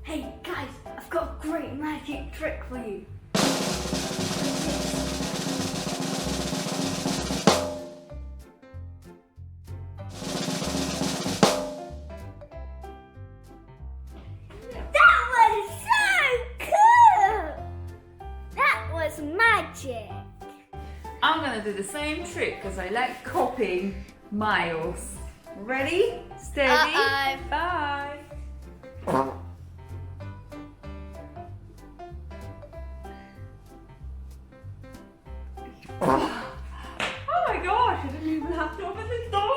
Hey guys, I've got a great magic trick for you. That was so cool! That was magic. I'm going to do the same trick because I like copying Miles. Ready? Steady? Bye! Oh my gosh, I didn't even have to open the door!